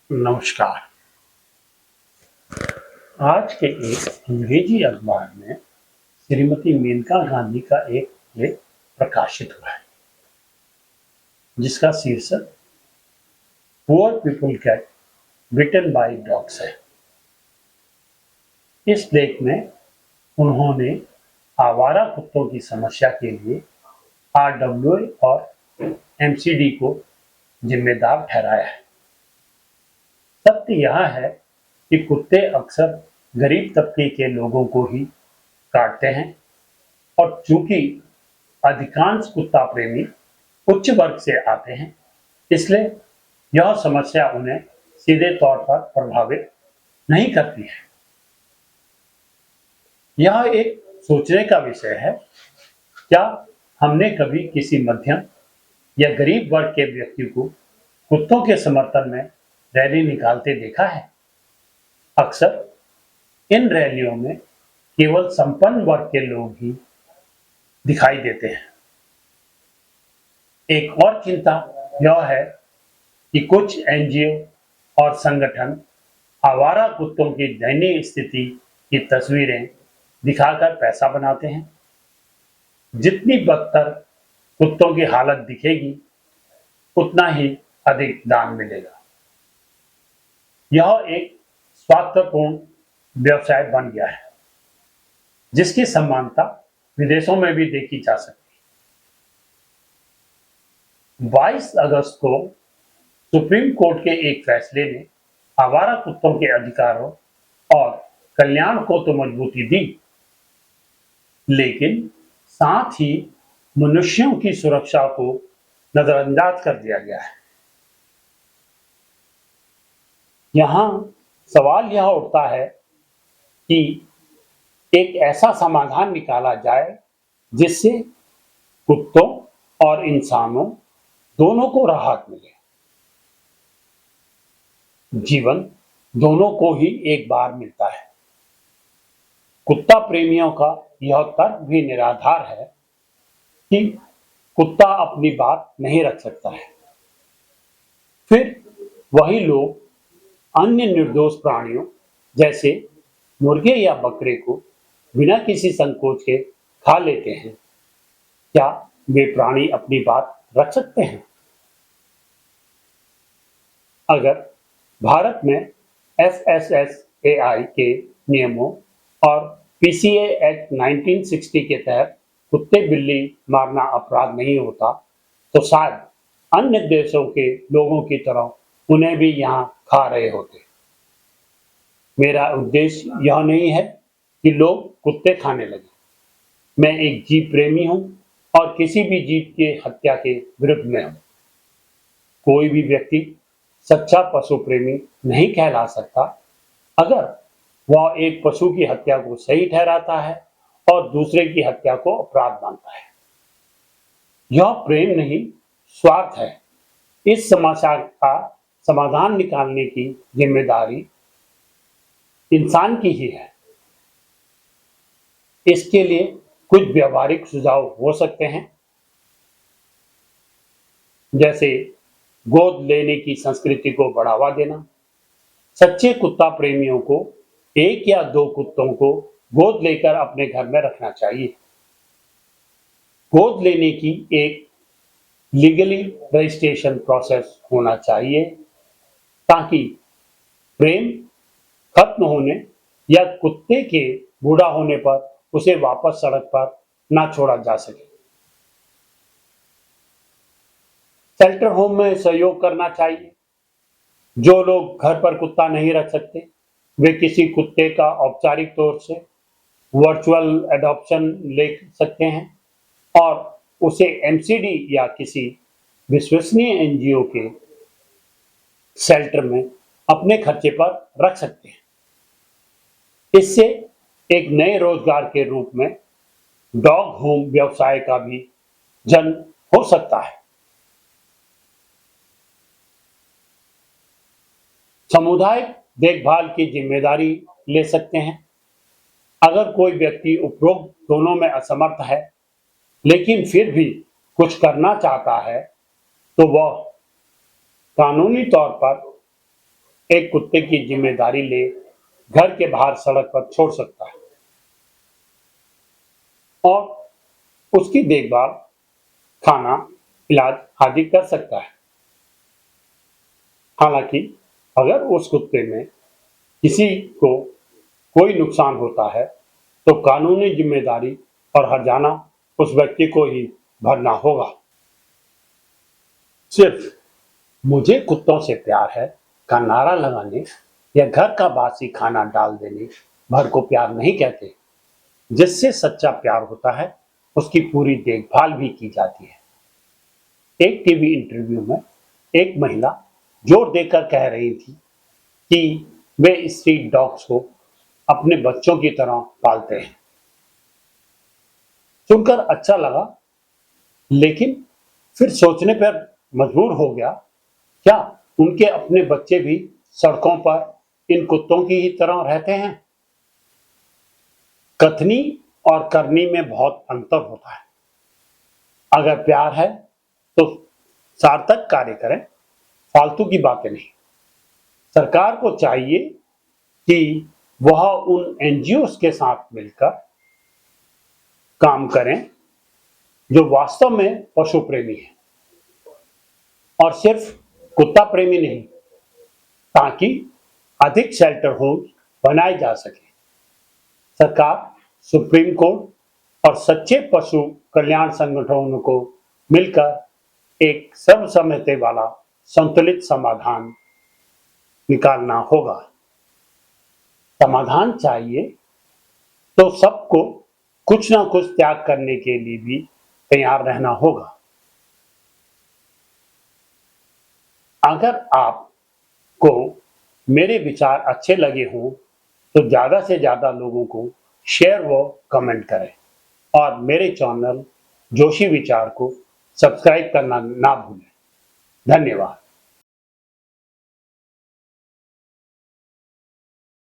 नमस्कार। आज के एक अंग्रेजी अखबार में श्रीमती मेनका गांधी का एक लेख प्रकाशित हुआ है जिसका शीर्षक पुअर पीपल गेट बिटन बाय डॉग्स है। इस लेख में उन्होंने आवारा कुत्तों की समस्या के लिए आरडब्ल्यूए और एमसीडी को जिम्मेदार ठहराया है। सत्य यह है कि कुत्ते अक्सर गरीब तबके के लोगों को ही काटते हैं और चूंकि अधिकांश कुत्ता प्रेमी उच्च वर्ग से आते हैं, इसलिए यह समस्या उन्हें सीधे तौर पर प्रभावित नहीं करती है। यह एक सोचने का विषय है, क्या हमने कभी किसी मध्यम या गरीब वर्ग के व्यक्ति को कुत्तों के समर्थन में रैली निकालते देखा है? अक्सर इन रैलियों में केवल संपन्न वर्ग के लोग ही दिखाई देते हैं। एक और चिंता यह है कि कुछ एनजीओ और संगठन आवारा कुत्तों की दयनीय स्थिति की तस्वीरें दिखाकर पैसा बनाते हैं। जितनी बदतर कुत्तों की हालत दिखेगी, उतना ही अधिक दान मिलेगा। यह एक स्वार्थपूर्ण व्यवसाय बन गया है, जिसकी समानता विदेशों में भी देखी जा सकती है। 22 अगस्त को सुप्रीम कोर्ट के एक फैसले ने आवारा कुत्तों के अधिकारों और कल्याण को तो मजबूती दी, लेकिन साथ ही मनुष्यों की सुरक्षा को नजरअंदाज कर दिया गया है। यहाँ सवाल यह उठता है कि एक ऐसा समाधान निकाला जाए जिससे कुत्तों और इंसानों दोनों को राहत मिले। जीवन दोनों को ही एक बार मिलता है। कुत्ता प्रेमियों का यह तर्क भी निराधार है कि कुत्ता अपनी बात नहीं रख सकता है। फिर वही लोग अन्य निर्दोष प्राणियों जैसे मुर्गे या बकरे को बिना किसी संकोच के खा लेते हैं। क्या वे प्राणी अपनी बात रख सकते हैं? अगर भारत में एफएसएसएआई के नियमों और पीसीए एक्ट 1960 के तहत कुत्ते बिल्ली मारना अपराध नहीं होता, तो शायद अन्य देशों के लोगों की तरह उन्हें भी यहाँ खा रहे होते। मेरा उद्देश्य यह नहीं है कि लोग कुत्ते खाने लगे। मैं एक जीव प्रेमी हूँ और किसी भी जीव की हत्या के विरुद्ध में हूँ। कोई भी व्यक्ति सच्चा पशु प्रेमी नहीं कहला सकता अगर वह एक पशु की हत्या को सही ठहराता है और दूसरे की हत्या को अपराध मानता है। यह प्रेम नहीं, स्वार्थ है। इस समस्या का समाधान निकालने की जिम्मेदारी इंसान की ही है। इसके लिए कुछ व्यवहारिक सुझाव हो सकते हैं, जैसे गोद लेने की संस्कृति को बढ़ावा देना। सच्चे कुत्ता प्रेमियों को एक या दो कुत्तों को गोद लेकर अपने घर में रखना चाहिए। गोद लेने की एक लीगली रजिस्ट्रेशन प्रोसेस होना चाहिए ताकि प्रेम खत्म होने या कुत्ते के बूढ़ा होने पर उसे वापस सड़क पर ना छोड़ा जा सके। शेल्टर होम में सहयोग करना चाहिए। जो लोग घर पर कुत्ता नहीं रख सकते, वे किसी कुत्ते का औपचारिक तौर से वर्चुअल एडॉप्शन ले सकते हैं और उसे एमसीडी या किसी विश्वसनीय एनजीओ के शेल्टर में अपने खर्चे पर रख सकते हैं। इससे एक नए रोजगार के रूप में डॉग होम व्यवसाय का भी जन्म हो सकता है। सामुदायिक देखभाल की जिम्मेदारी ले सकते हैं। अगर कोई व्यक्ति उपरोक्त दोनों में असमर्थ है लेकिन फिर भी कुछ करना चाहता है, तो वह कानूनी तौर पर एक कुत्ते की जिम्मेदारी ले घर के बाहर सड़क पर छोड़ सकता है और उसकी देखभाल, खाना, इलाज आदि कर सकता है। हालांकि अगर उस कुत्ते में किसी को कोई नुकसान होता है तो कानूनी जिम्मेदारी और हर्जाना उस व्यक्ति को ही भरना होगा। सिर्फ मुझे कुत्तों से प्यार है का नारा लगाने या घर का बासी खाना डाल देने भर को प्यार नहीं कहते। जिससे सच्चा प्यार होता है उसकी पूरी देखभाल भी की जाती है। एक टीवी इंटरव्यू में एक महिला जोर देकर कह रही थी कि वे स्ट्रीट डॉग्स को अपने बच्चों की तरह पालते हैं। सुनकर अच्छा लगा, लेकिन फिर सोचने पर मजबूर हो गया, क्या उनके अपने बच्चे भी सड़कों पर इन कुत्तों की ही तरह रहते हैं? कथनी और करनी में बहुत अंतर होता है। अगर प्यार है तो सार्थक कार्य करें, फालतू की बातें नहीं। सरकार को चाहिए कि वह उन एनजीओ के साथ मिलकर काम करें जो वास्तव में पशु प्रेमी है और सिर्फ कुत्ता प्रेमी नहीं, ताकि अधिक शेल्टर होम बनाए जा सके। सरकार, सुप्रीम कोर्ट और सच्चे पशु कल्याण संगठनों को मिलकर एक सर्वसम्मति वाला संतुलित समाधान निकालना होगा। समाधान चाहिए तो सबको कुछ ना कुछ त्याग करने के लिए भी तैयार रहना होगा। अगर आपको मेरे विचार अच्छे लगे हों तो ज़्यादा से ज़्यादा लोगों को शेयर व कमेंट करें और मेरे चैनल जोशी विचार को सब्सक्राइब करना ना भूलें। धन्यवाद।